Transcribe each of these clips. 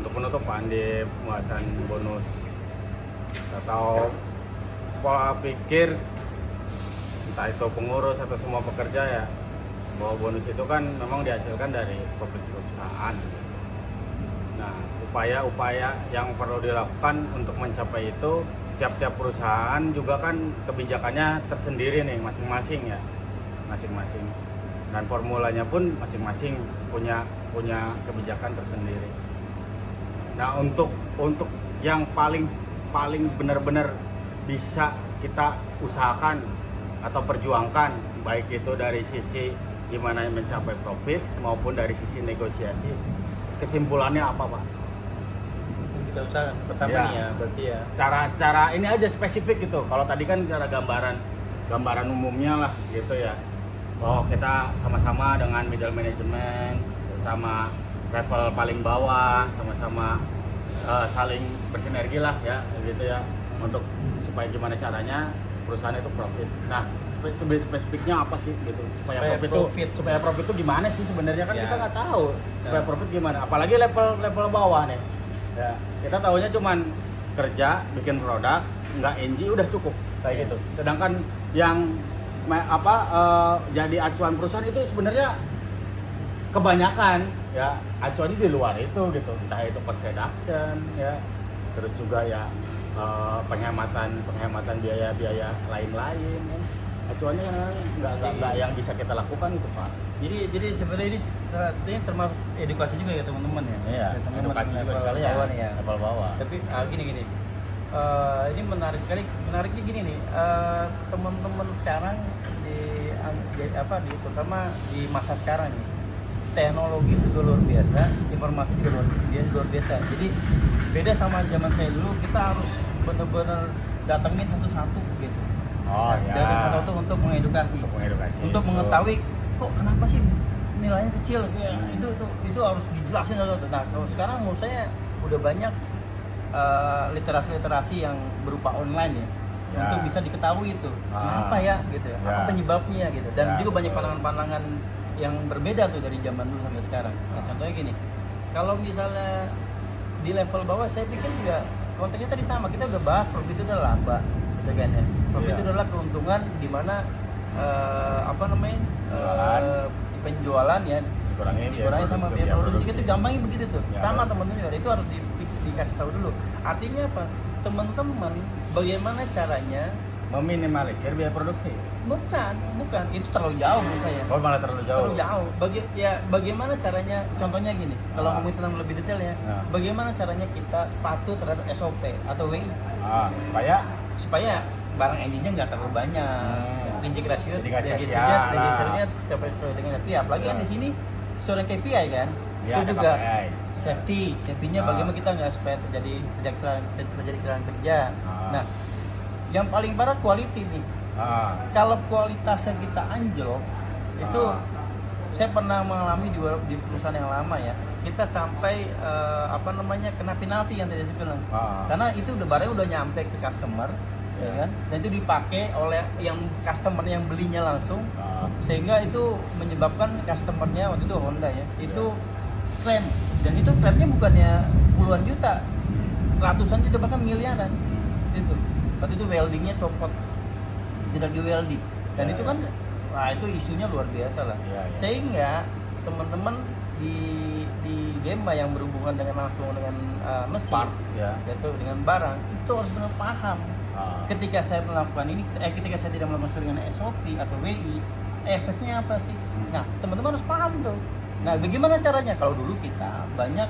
untuk penutupan di pembahasan bonus, atau pola pikir entah itu pengurus atau semua pekerja ya, bahwa bonus itu kan memang dihasilkan dari profit perusahaan. Nah, upaya-upaya yang perlu dilakukan untuk mencapai itu, tiap-tiap perusahaan juga kan kebijakannya tersendiri nih masing-masing ya, masing-masing, dan formulanya pun masing-masing punya kebijakan tersendiri. Nah, untuk yang paling benar-benar bisa kita usahakan atau perjuangkan, baik itu dari sisi gimana mencapai profit maupun dari sisi negosiasi, kesimpulannya apa, Pak? Kita usahakan pertama Ya. nih ya, berarti ya. Secara ini aja spesifik gitu. Kalau tadi kan secara gambaran umumnya lah gitu ya. Bahwa kita sama-sama dengan middle management, sama level paling bawah, sama-sama saling bersinergi lah ya gitu ya, untuk supaya gimana caranya perusahaan itu profit. Nah, spesifiknya apa sih gitu? Supaya profit itu gimana sih sebenarnya, kan Ya. kita nggak tahu supaya profit gimana. Apalagi level bawah nih. Ya, kita tahunya cuman kerja, bikin produk, nggak NG udah cukup kayak gitu. Sedangkan yang jadi acuan perusahaan itu sebenarnya kebanyakan ya acuannya di luar itu gitu. Entah itu cost reduction ya, terus juga ya penghematan biaya lain-lain ya. Acuannya nggak yang bisa kita lakukan itu, Pak. Jadi sebenarnya ini termasuk edukasi juga ya teman-teman ya. Iya, teman-teman edukasi juga level sekali ya, bawah nih ya. level bawah. Tapi gini. Ini menarik sekali. Menariknya gini nih, teman-teman sekarang terutama di masa sekarang nih, teknologi juga luar biasa, informasi juga luar biasa. Jadi beda sama zaman saya dulu, kita harus benar-benar datengin satu-satu gitu. Oh ya. Dari satu-satu untuk mengedukasi. Untuk mengetahui kok kenapa sih nilainya kecil ya, itu harus dijelasin satu-satu. Nah, kalau sekarang menurut saya udah banyak literasi yang berupa online ya, untuk bisa diketahui itu kenapa ya gitu ya, apa penyebabnya gitu, dan juga banyak pandangan-pandangan yang berbeda tuh dari zaman dulu sampai sekarang. Nah, contohnya gini, kalau misalnya di level bawah saya pikir juga konteksnya tadi sama, kita udah bahas profit itu adalah laba gitu kan ya. Profit itu adalah keuntungan di mana penjualan ya dikurangi sama biaya produksi, itu gampangnya begitu tuh. Sama teman-teman juga itu harus dikasih tahu dulu. Artinya apa? Teman-teman bagaimana caranya meminimalisir biaya produksi? Bukan, itu terlalu jauh menurut saya. Oh, malah terlalu jauh. Bagaimana caranya? Contohnya gini, kalau ngomongin tentang lebih detail ya, bagaimana caranya kita patuh terhadap SOP atau WI? Supaya barang engine-nya nggak terlalu banyak. Reject ratio-nya capai sesuai dengan KPI. Apalagi kan di sini sesuai dengan KPI kan. Ya, itu juga KPI. safety-nya bagaimana kita nggak supaya terjadi kecelakaan kerja. Nah, yang paling parah quality nih. Kalau kualitasnya kita anjlok, itu saya pernah mengalami di perusahaan yang lama ya. Kita sampai kena penalti yang tadi saya bilang. Karena itu barangnya udah nyampe ke customer, ya kan? Dan itu dipakai oleh yang customer yang belinya langsung, sehingga itu menyebabkan customernya waktu itu Honda ya, itu klaim, dan itu klaimnya bukannya puluhan juta, ratusan juta bahkan miliaran. Itu waktu itu weldingnya copot, tidak di welding, dan itu kan itu isunya luar biasa lah. Sehingga teman-teman di Gemba yang berhubungan dengan langsung dengan mesin, yaitu dengan barang, itu harus benar paham. Ketika saya melakukan ini, ketika saya tidak melakukan sesuai dengan SOP atau WI, efeknya apa sih? Nah, teman-teman harus paham tuh. Nah, bagaimana caranya? Kalau dulu kita banyak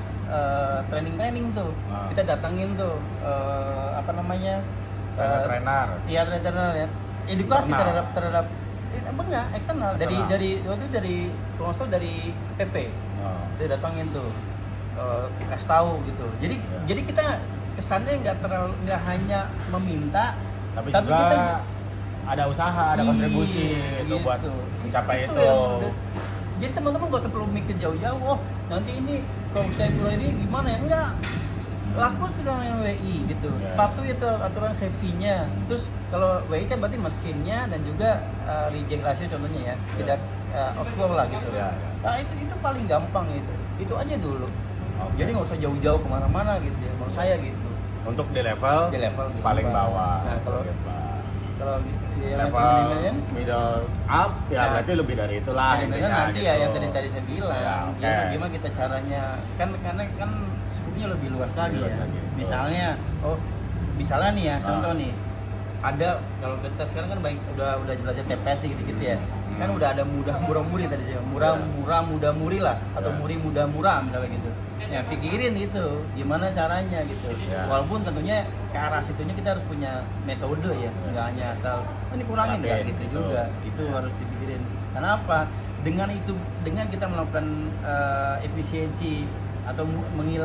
training tuh, kita datangin tuh trainer. Iya, trainer ya. Edukasi terhadap enggak eksternal dari konsol dari PP. Dia datangin tuh, kasih tahu gitu. Jadi kita kesannya nggak hanya meminta, tapi juga kita ada usaha, ada kontribusi gitu buat mencapai itu. Jadi teman-teman nggak usah perlu mikir jauh-jauh. Nanti ini kalau saya keluar ini gimana ya? Enggak. Lakukan sudah yang WI gitu. Patuhi itu aturan safety-nya. Terus kalau WI kan berarti mesinnya dan juga reject ratio contohnya ya, tidak outflow lah gitu. Nah itu paling gampang itu. Itu aja dulu. Oke. Jadi nggak usah jauh-jauh kemana-mana gitu ya, menurut saya gitu. Untuk di level Di paling bawah. bawah. Nah, kalau yang level manajemen middle up ya Nah, berarti lebih dari itulah manajemen intinya nanti gitu. ya yang tadi saya bilang, Ya, oke. gimana kita caranya kan karena kan skupnya lebih luas lagi Lebih luas ya. lagi, betul. Misalnya nih ya, contoh Ah. nih, ada kalau kita sekarang kan baik udah belajar TPS gitu ya, kan udah ada murah muri tadi sih, mudah muri lah, atau Ya. muri mudah murah misalnya gitu. Ya pikirin itu gimana caranya gitu. Ya. Walaupun tentunya ke arah situnya kita harus punya metode ya, nggak hanya asal "Oh, ini kurangin nggak Terapin, gitu betul. juga. Itu harus dipikirin. Kenapa? Dengan kita melakukan efisiensi atau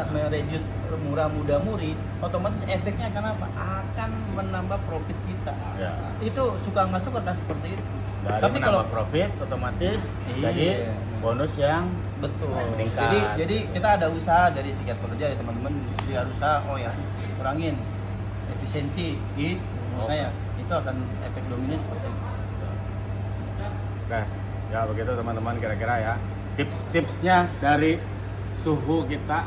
mereduce murah mudah muri, otomatis efeknya akan apa? Akan menambah profit kita. Ya. Itu suka nggak suka kan seperti itu. Dari Tapi menambah kalau profit otomatis Iya. jadi bonus yang betul. meningkat. Jadi kita ada usaha dari serikat pekerja dari teman-teman, jadi ada usaha kurangin efisiensi gitu. Menurut saya itu akan efek domino seperti itu. Oke, ya begitu teman-teman kira-kira ya tips-tipsnya dari Suhu kita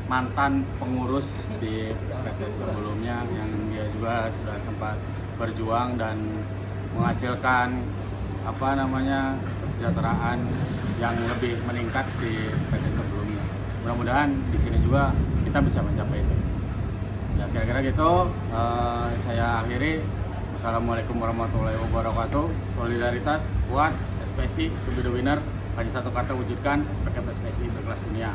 mantan pengurus di PT sebelumnya yang dia juga sudah sempat berjuang dan menghasilkan kesejahteraan yang lebih meningkat di PT sebelumnya. Mudah-mudahan di sini juga kita bisa mencapai itu. Ya kira-kira gitu. Saya akhiri. Wassalamualaikum warahmatullahi wabarakatuh. Solidaritas kuat, SPSI to be the winner. Hanya satu kata wujudkan SPKP SPSI berkelas dunia.